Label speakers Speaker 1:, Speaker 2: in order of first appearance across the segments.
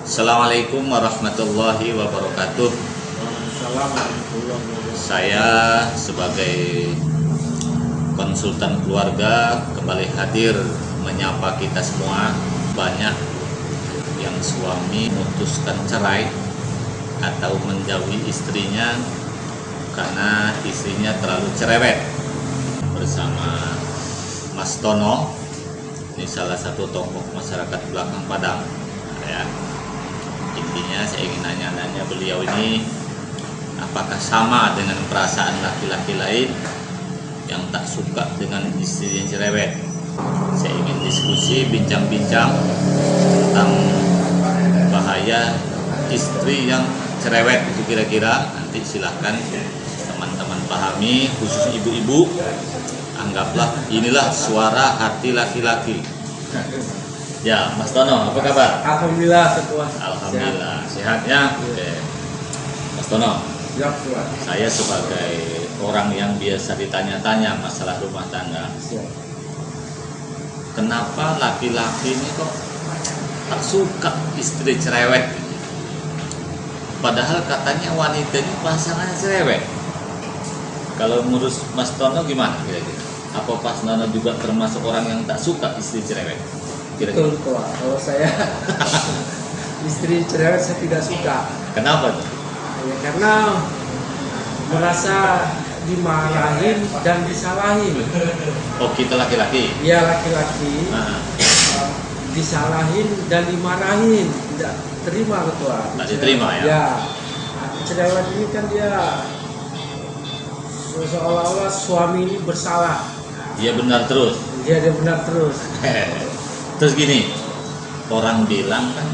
Speaker 1: Assalamualaikum warahmatullahi wabarakatuh. Saya sebagai konsultan keluarga kembali hadir menyapa kita semua. Banyak yang suami memutuskan cerai atau menjauhi istrinya karena istrinya terlalu cerewet. Bersama Mas Tono, ini salah satu tokoh masyarakat belakang Padang ya. Intinya saya ingin nanya-nanya beliau ini apakah sama dengan perasaan laki-laki lain yang tak suka dengan istri yang cerewet. Saya ingin diskusi, bincang-bincang tentang bahaya istri yang cerewet itu kira-kira. Nanti silahkan teman-teman pahami, khusus ibu-ibu. Anggaplah inilah suara hati laki-laki. Ya, Mas Tono, apa kabar?
Speaker 2: Alhamdulillah, Ketua.
Speaker 1: Alhamdulillah, sehat ya? Oke. Mas Tono,
Speaker 2: Siap, Ketua.
Speaker 1: saya sebagai orang yang biasa ditanya-tanya masalah rumah tangga,
Speaker 2: Siap.
Speaker 1: kenapa laki-laki ini kok tak suka istri cerewet? Padahal katanya wanita ini pasangannya cerewet. Kalau menurut Mas Tono gimana kira-kira? Apa Mas Tono juga termasuk orang yang tak suka istri cerewet? Kira-kira.
Speaker 2: Betul, Ketua. Kalau saya istri cerewet saya tidak suka.
Speaker 1: Kenapa tuh?
Speaker 2: Ya, karena merasa dimarahin dan disalahin.
Speaker 1: Oh, kita laki-laki.
Speaker 2: Dia laki-laki
Speaker 1: Nah,
Speaker 2: disalahin dan dimarahin, tidak terima, Ketua.
Speaker 1: tak diterima ya?
Speaker 2: Ya, cerewet ini kan dia seolah-olah suami ini bersalah.
Speaker 1: Dia benar terus.
Speaker 2: Dia benar terus.
Speaker 1: Terus gini, orang bilang kan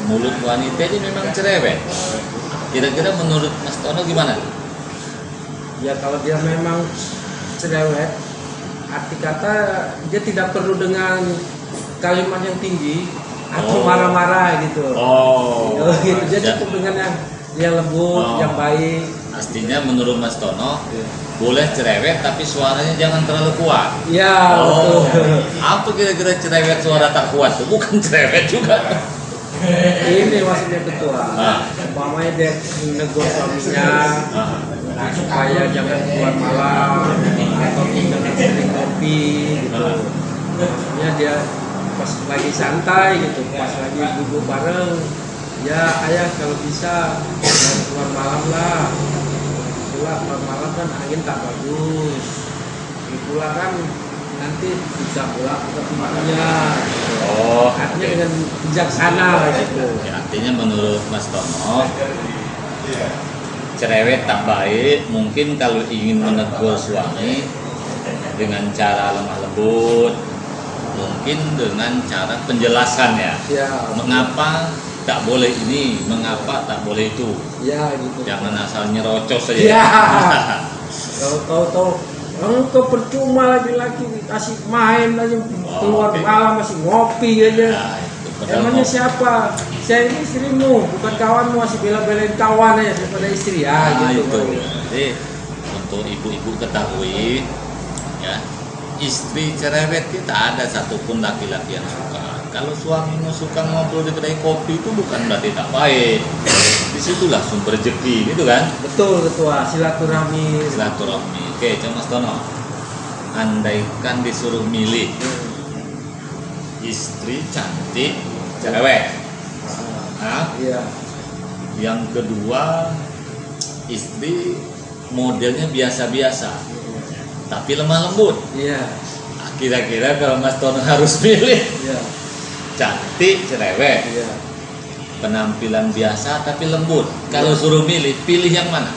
Speaker 1: mulut wanita ini memang cerewet. Kira-kira menurut Mas Tono gimana?
Speaker 2: Ya kalau dia memang cerewet, arti kata dia tidak perlu dengan kalimat yang tinggi atau marah-marah gitu.
Speaker 1: Oh,
Speaker 2: Gitu. Dia cukup dengan yang lembut, yang baik.
Speaker 1: Pastinya menurut Mas Tono boleh cerewet tapi suaranya jangan terlalu kuat.
Speaker 2: Ya,
Speaker 1: Oh,
Speaker 2: betul.
Speaker 1: apa kira-kira cerewet suara tak kuat tuh? Bukan cerewet juga.
Speaker 2: Ini maksudnya, Ketua.
Speaker 1: Ah.
Speaker 2: Umpamanya dia menegur suaminya
Speaker 1: Ah,
Speaker 2: supaya jangan keluar malam atau jangan sering kopi gitu. Ya dia pas lagi santai gitu, pas lagi duduk bareng, ya ayah kalau bisa jangan keluar malam lah. Itulah keluar malam kan angin tak bagus. Itulah kan nanti bisa pulang ke pintunya.
Speaker 1: Oh,
Speaker 2: Artinya
Speaker 1: oke.
Speaker 2: dengan bijaksana gitu.
Speaker 1: Ya, artinya menurut Mas Tono cerewet tak baik. Mungkin kalau ingin menegur suami dengan cara lemah lembut, mungkin dengan cara penjelasan ya.
Speaker 2: Ya,
Speaker 1: Mengapa tak boleh ini, mengapa tak boleh itu.
Speaker 2: ya gitu.
Speaker 1: Jangan asal nyerocos saja.
Speaker 2: Ya. Kalau tahu-tahu engkau percuma laki-laki kasih main aja keluar
Speaker 1: oke.
Speaker 2: malam masih ngopi aja.
Speaker 1: Nah, itu padahal
Speaker 2: Emangnya
Speaker 1: mau-
Speaker 2: siapa? Saya ini istrimu, bukan kawanmu, masih bela-belain kawan aja daripada istri ya
Speaker 1: Nah,
Speaker 2: gitu.
Speaker 1: itu. Jadi untuk ibu-ibu ketahui ya, istri cerewet kita ada satupun laki-laki yang suka. Kalau suamimu suka ngobrol di kedai kopi itu bukan berarti tak baik. Disitulah sumber rezeki gitu kan.
Speaker 2: Betul, Ketua, silaturahmi.
Speaker 1: Silaturahmi. Oke, coba Mas Tono. Andaikan disuruh milih istri cantik cerewet. Nah,
Speaker 2: Iya.
Speaker 1: yang kedua istri modelnya biasa-biasa tapi lemah lembut.
Speaker 2: Iya.
Speaker 1: Nah, kira-kira kalau Mas Tono harus pilih
Speaker 2: Iya.
Speaker 1: cantik cerewet,
Speaker 2: Iya.
Speaker 1: penampilan biasa tapi lembut, kalau suruh milih, pilih yang mana?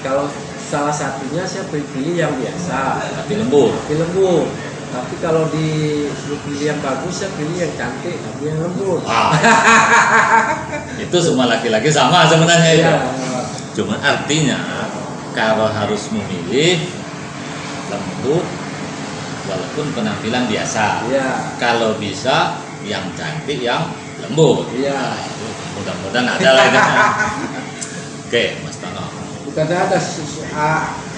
Speaker 2: Kalau salah satunya saya pilih yang biasa,
Speaker 1: Tapi lembut.
Speaker 2: tapi lembut. Tapi kalau disuruh pilih yang bagus, saya pilih yang cantik tapi yang lembut.
Speaker 1: Wah, itu semua laki-laki sama sebenarnya itu.
Speaker 2: Iya.
Speaker 1: Cuma artinya kalau harus memilih lembut walaupun penampilan biasa.
Speaker 2: Iya.
Speaker 1: Kalau bisa yang cantik yang lembut.
Speaker 2: Iya.
Speaker 1: Nah, itu mudah-mudahan ada lah itu. Oke, Mas Tono.
Speaker 2: Bukan ada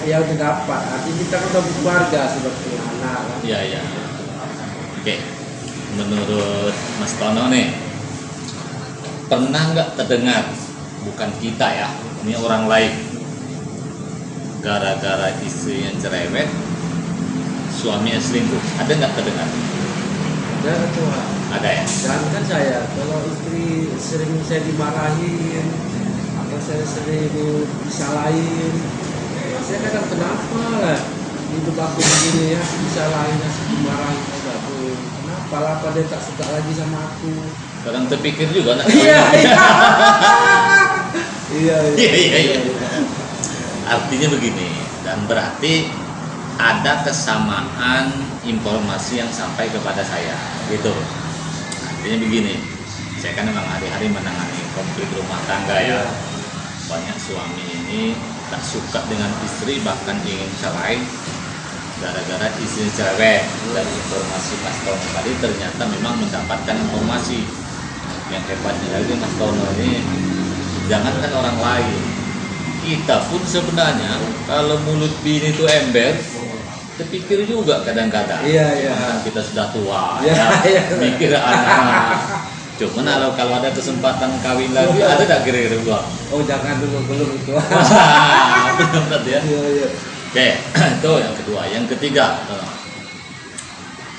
Speaker 2: yang didapat. Artinya kita kan udah berkeluarga, sudah punya anak kan.
Speaker 1: Iya, iya. Oke. Menurut Mas Tono nih, pernah nggak terdengar, bukan kita ya, ini orang lain, gara-gara istrinya cerewet suaminya selingkuh, ada nggak terdengar?
Speaker 2: Ada ketua.
Speaker 1: Ada ya.
Speaker 2: Dan kan saya, kalau istri sering saya dimarahin atau saya sering disalahin, saya kadang kenapa lah hidup aku begini ya, disalahin, dimarahin, saya gabung. Kenapa lah, apa dia tak suka lagi sama aku?
Speaker 1: Kadang terpikir juga nak.
Speaker 2: Iya, iya.
Speaker 1: Iya. Artinya begini, dan berarti ada kesamaan informasi yang sampai kepada saya, gitu. Artinya begini, saya kan memang hari-hari menangani konflik rumah tangga ya. Banyak suami ini tak suka dengan istri, bahkan ingin cerai gara-gara istri cerewet. Dari informasi Mas Tono tadi ternyata memang mendapatkan informasi. Yang hebatnya lagi Mas Tono ini, jangankan orang lain, kita pun sebenarnya kalau mulut bini itu ember, terpikir juga kadang-kadang.
Speaker 2: Iya.
Speaker 1: Kan kita sudah tua,
Speaker 2: Iya.
Speaker 1: mikir anak. Cuman kalau ada kesempatan kawin lagi, ada tak kira-kira gua?
Speaker 2: Oh, jangan dulu, belum itu.
Speaker 1: Benar ya.
Speaker 2: Iya.
Speaker 1: Oke, itu yang kedua. Yang ketiga,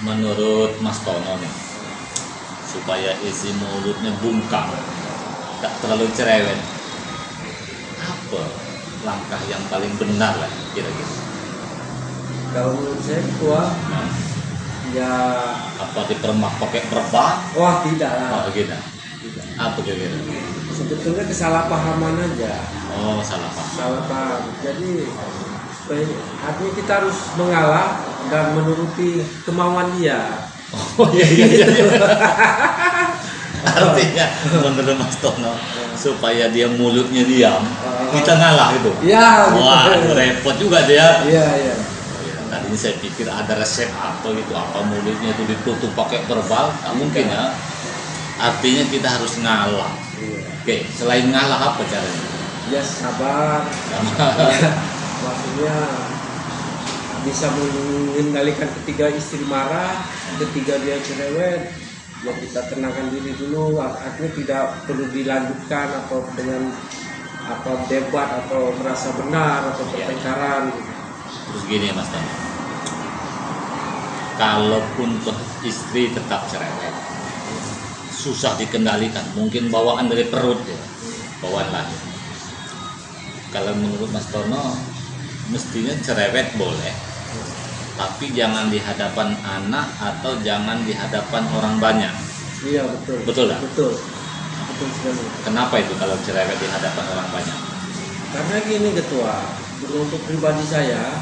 Speaker 1: menurut Mas Tono nih, supaya isi mulutnya bungkam, tak terlalu cerewet, apa langkah yang paling benar lah kira-kira?
Speaker 2: Kalau menurut saya ketua,
Speaker 1: Nah,
Speaker 2: ya,
Speaker 1: apa dipermak pakai perban?
Speaker 2: wah tidak lah.
Speaker 1: Oh, gitu.
Speaker 2: Tidak.
Speaker 1: Apa kira-kira?
Speaker 2: Sebetulnya kesalahpahaman aja.
Speaker 1: Oh, salah paham.
Speaker 2: Salah paham. Jadi artinya kita harus mengalah dan menuruti kemauan dia.
Speaker 1: Oh iya. Artinya menurut Mas Tono, supaya dia mulutnya diam, kita ngalah gitu.
Speaker 2: Ya,
Speaker 1: Wah,
Speaker 2: gitu.
Speaker 1: repot juga dia.
Speaker 2: Iya.
Speaker 1: Tadinya saya pikir ada resep apa gitu, apa mulutnya itu ditutup pakai verbal, nggak mungkin ya. Artinya kita harus ngalah.
Speaker 2: Iya.
Speaker 1: Oke, selain ngalah apa caranya?
Speaker 2: Ya sabar. Ya, maksudnya bisa mengendalikan ketika istri marah, ketika dia cerewet, ya kita tenangkan diri dulu. Artinya tidak perlu dilanjutkan atau dengan debat atau merasa benar atau pertengkaran.
Speaker 1: Terus gini Mas Tono, kalaupun istri tetap cerewet, susah dikendalikan, mungkin bawaan dari perut ya, bawaan lahir. Kalau menurut Mas Tono, mestinya cerewet boleh, tapi jangan di hadapan anak atau jangan di hadapan orang banyak.
Speaker 2: Iya, betul.
Speaker 1: Betul lah?
Speaker 2: Betul sekali.
Speaker 1: Kenapa itu kalau cerewet di hadapan orang banyak?
Speaker 2: Karena gini ketua, untuk pribadi saya,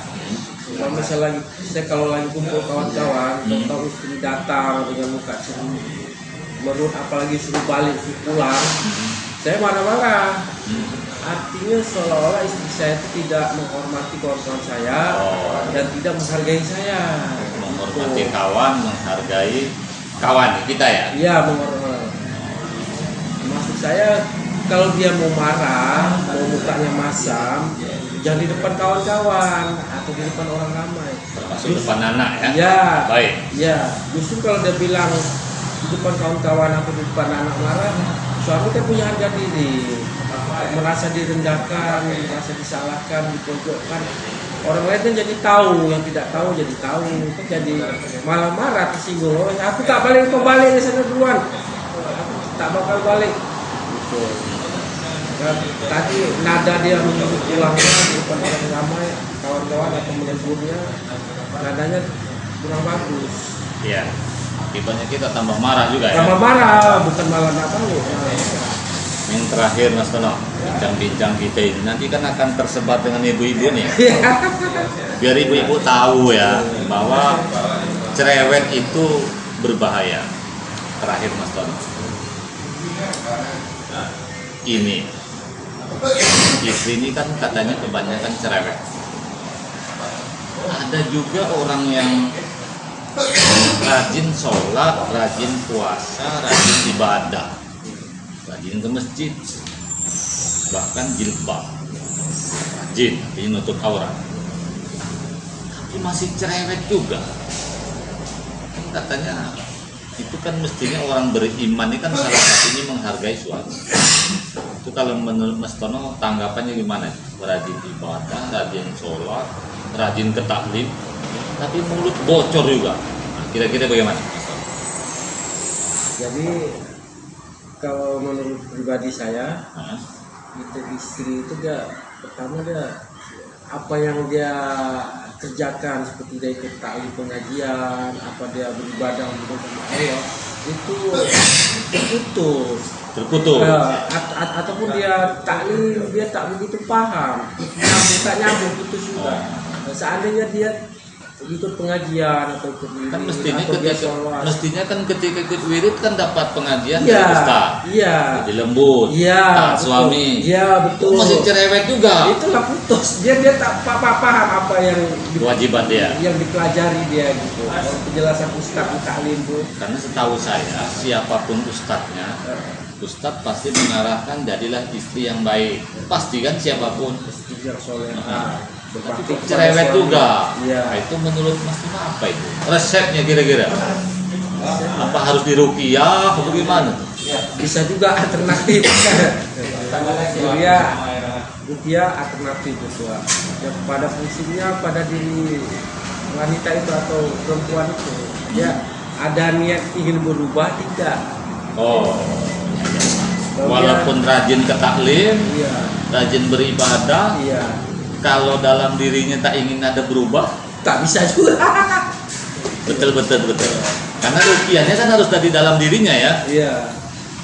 Speaker 2: kalau misalnya saya kalau lagi kumpul kawan-kawan, tahu istri datang dengan muka ceria, menurut apalagi suruh balik, suruh pulang, saya marah-marah. Artinya seolah-olah istri saya itu tidak menghormati kawan-kawan saya dan tidak menghargai saya.
Speaker 1: Menghormati kawan, menghargai kawan kita ya?
Speaker 2: Iya, menghormati. Maksud saya, kalau dia mau marah, mau mukanya masam, jangan di depan kawan-kawan atau di depan orang ramai.
Speaker 1: Termasuk depan anak ya?
Speaker 2: Iya.
Speaker 1: Baik.
Speaker 2: Iya, justru kalau dia bilang di depan kawan-kawan atau di depan anak marah, suami kan punya harga diri, merasa direndahkan, merasa disalahkan, dipojokkan. Orang lain kan jadi tahu, yang tidak tahu jadi tahu, kan jadi malah marah, tersinggung. Oh, aku tak balik, kau balik di sana duluan. Aku tak bakal balik. Gitu. Dan tadi nada dia menyebut pulangnya di depan orang ramai, kawan-kawan atau menegurnya, nadanya kurang bagus.
Speaker 1: Iya. Akibatnya kita tambah marah juga ya?
Speaker 2: Tambah marah, bukan malah nggak tahu.
Speaker 1: Yang terakhir Mas Tono, bincang-bincang kita ini nanti kan akan tersebar dengan ibu-ibu nih. Biar ibu-ibu tahu ya bahwa cerewet itu berbahaya. Terakhir Mas Tono, ini istri ini kan katanya kebanyakan cerewet. Ada juga orang yang rajin sholat, rajin puasa, rajin ibadah, rajin ke masjid, bahkan jilbab, rajin, artinya nutup aurat, tapi masih cerewet juga. Katanya itu kan mestinya orang beriman ini kan salah satunya menghargai suami. Itu kalau menurut Mas Tono tanggapannya gimana? Rajin ibadah, rajin sholat, rajin ke taklim, tapi mulut bocor juga. Nah, kira-kira bagaimana Mas Tono?
Speaker 2: Jadi kalau menurut pribadi saya,
Speaker 1: Hah?
Speaker 2: itu istri itu dia pertama dia apa yang dia kerjakan seperti dia ikut taklim pengajian, apa dia beribadah untuk Allah itu
Speaker 1: Terputus.
Speaker 2: ataupun dia taklim dia tak begitu paham, tak nyambung putus juga. Seandainya dia ikut pengajian atau ikut wirid,
Speaker 1: Kan mestinya
Speaker 2: atau dia
Speaker 1: ketika
Speaker 2: sholat.
Speaker 1: mestinya kan ketika ikut wirid kan dapat pengajian
Speaker 2: Iya,
Speaker 1: dari Ustaz.
Speaker 2: iya.
Speaker 1: Jadi lembut,
Speaker 2: Iya,
Speaker 1: taat
Speaker 2: betul.
Speaker 1: suami.
Speaker 2: Iya, betul.
Speaker 1: Masih cerewet juga.
Speaker 2: Itulah putus. Dia tak paham apa yang
Speaker 1: Kewajiban dia.
Speaker 2: yang dipelajari dia gitu. Kalau penjelasan ustaz di taklim tuh.
Speaker 1: Karena setahu saya siapapun ustadznya, ustadz pasti mengarahkan jadilah istri yang baik. Pasti kan siapapun.
Speaker 2: Istri yang soleh.
Speaker 1: Tapi kok cerewet juga.
Speaker 2: Iya.
Speaker 1: Nah, itu menurut Mas Tino apa itu? Resepnya kira-kira? Apa harus diruqyah atau bagaimana?
Speaker 2: Bisa juga alternatif. Dia alternatif itu. Ya, pada fungsinya pada diri wanita itu atau perempuan itu. Ya ada niat ingin berubah tidak.
Speaker 1: Oh,
Speaker 2: Kalau
Speaker 1: walaupun rajin ke taklim,
Speaker 2: Iya.
Speaker 1: rajin beribadah,
Speaker 2: Iya.
Speaker 1: kalau dalam dirinya tak ingin ada berubah,
Speaker 2: Tak bisa juga.
Speaker 1: betul. Karena ruqyahnya kan harus dari dalam dirinya ya.
Speaker 2: Iya.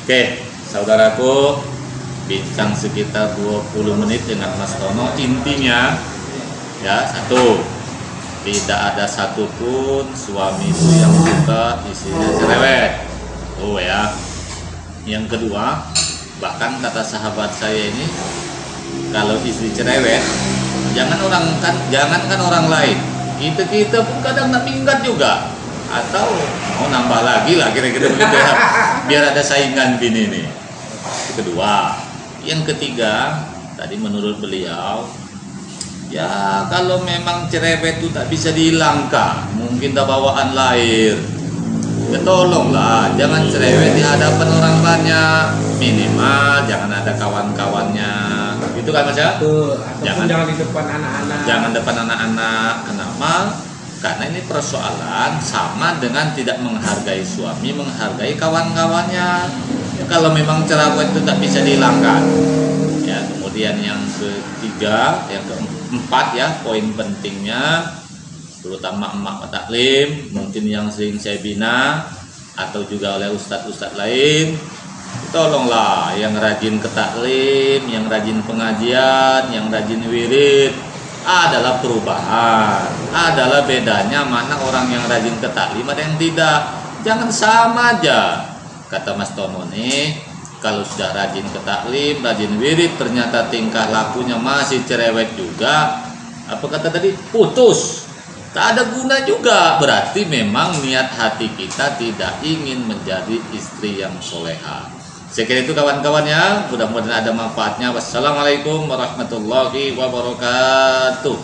Speaker 1: Oke, saudaraku, bincang sekitar 20 menit dengan Mas Tono. Intinya ya, satu, tidak ada satupun suami itu yang suka istrinya cerewet. Oh ya. Yang kedua, bahkan kata sahabat saya ini, kalau istri cerewet, jangankan orang lain, kita pun kadang nak minggat juga, atau mau nambah lagi lah kira-kira begitu ya, biar ada saingan bini ini. Itu kedua. Yang ketiga, tadi menurut beliau, ya kalau memang cerewet itu tak bisa dihilangkan, mungkin dah bawaan lahir, ya tolonglah jangan cerewet di hadapan orang banyak, minimal jangan ada kawan-kawannya, gitu kan Mas ya?
Speaker 2: Betul. Ataupun
Speaker 1: Jangan-
Speaker 2: jangan di depan anak-anak.
Speaker 1: Jangan depan anak-anak. Kenapa? Karena ini persoalan sama dengan tidak menghargai suami, menghargai kawan-kawannya. Ya, kalau memang cerewet itu tak bisa dihilangkan. Ya, kemudian yang ketiga, yang keempat ya, poin pentingnya, terutama emak taklim, mungkin yang sering saya bina atau juga oleh ustadz-ustadz lain, tolonglah yang rajin ke taklim, yang rajin pengajian, yang rajin wirid, adalah perubahan, adalah bedanya mana orang yang rajin ke taklim ada yang tidak. Jangan sama aja. Kata Mas Tono nih, kalau sudah rajin ke taklim, rajin wirid, ternyata tingkah lakunya masih cerewet juga, apa kata tadi, putus, tak ada guna juga. Berarti memang niat hati kita tidak ingin menjadi istri yang soleha. Sekiranya itu kawan-kawannya, mudah-mudahan ada manfaatnya. Wassalamualaikum warahmatullahi wabarakatuh.